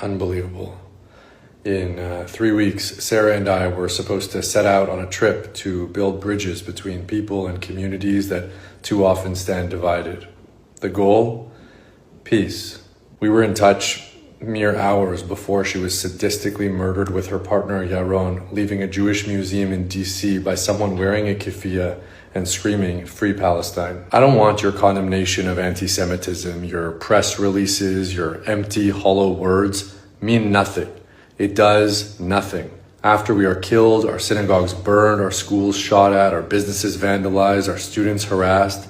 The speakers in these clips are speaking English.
Unbelievable. In 3 weeks, Sarah and I were supposed to set out on a trip to build bridges between people and communities that too often stand divided. The goal? Peace. We were in touch mere hours before she was sadistically murdered with her partner Yaron, leaving a Jewish museum in DC by someone wearing a keffiyeh and screaming, "Free Palestine." I don't want your condemnation of anti-Semitism, your press releases, your empty, hollow words mean nothing. It does nothing. After we are killed, our synagogues burned, our schools shot at, our businesses vandalized, our students harassed,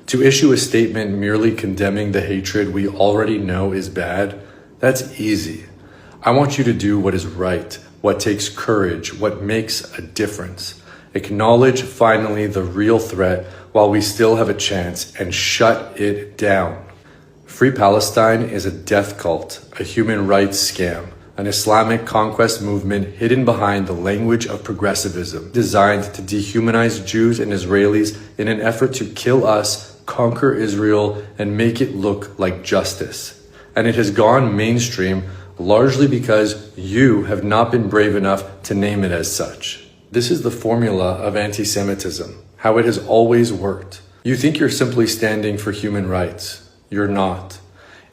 to issue a statement merely condemning the hatred we already know is bad, that's easy. I want you to do what is right, what takes courage, what makes a difference. Acknowledge finally the real threat while we still have a chance and shut it down. Free Palestine is a death cult, a human rights scam, an Islamic conquest movement hidden behind the language of progressivism, designed to dehumanize Jews and Israelis in an effort to kill us, conquer Israel, and make it look like justice. And it has gone mainstream largely because you have not been brave enough to name it as such. This is the formula of anti-Semitism, how it has always worked. You think you're simply standing for human rights. You're not.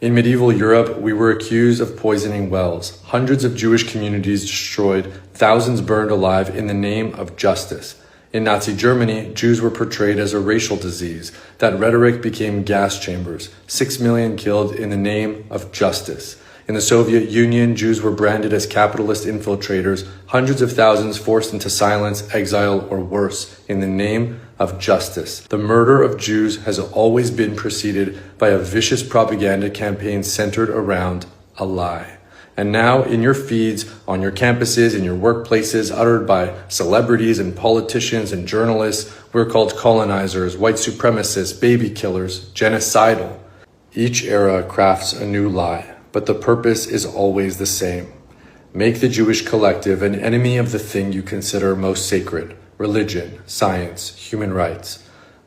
In medieval Europe, we were accused of poisoning wells. Hundreds of Jewish communities destroyed, thousands burned alive in the name of justice. In Nazi Germany, Jews were portrayed as a racial disease. That rhetoric became gas chambers. 6 million killed in the name of justice. In the Soviet Union, Jews were branded as capitalist infiltrators, hundreds of thousands forced into silence, exile, or worse, in the name of justice. The murder of Jews has always been preceded by a vicious propaganda campaign centered around a lie. And now, in your feeds, on your campuses, in your workplaces, uttered by celebrities and politicians and journalists, we're called colonizers, white supremacists, baby killers, genocidal. Each era crafts a new lie, but the purpose is always the same. Make the Jewish collective an enemy of the thing you consider most sacred: religion, science, human rights.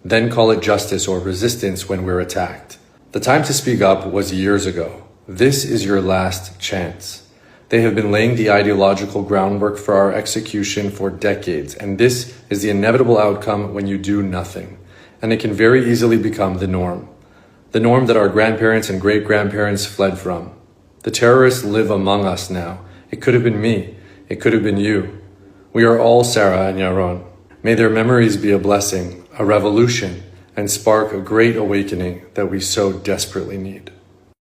Then call it justice or resistance when we're attacked. The time to speak up was years ago. This is your last chance. They have been laying the ideological groundwork for our execution for decades, and this is the inevitable outcome when you do nothing. And it can very easily become the norm. The norm that our grandparents and great-grandparents fled from. The terrorists live among us now. It could have been me. It could have been you. We are all Sarah and Yaron. May their memories be a blessing, a revolution, and spark a great awakening that we so desperately need.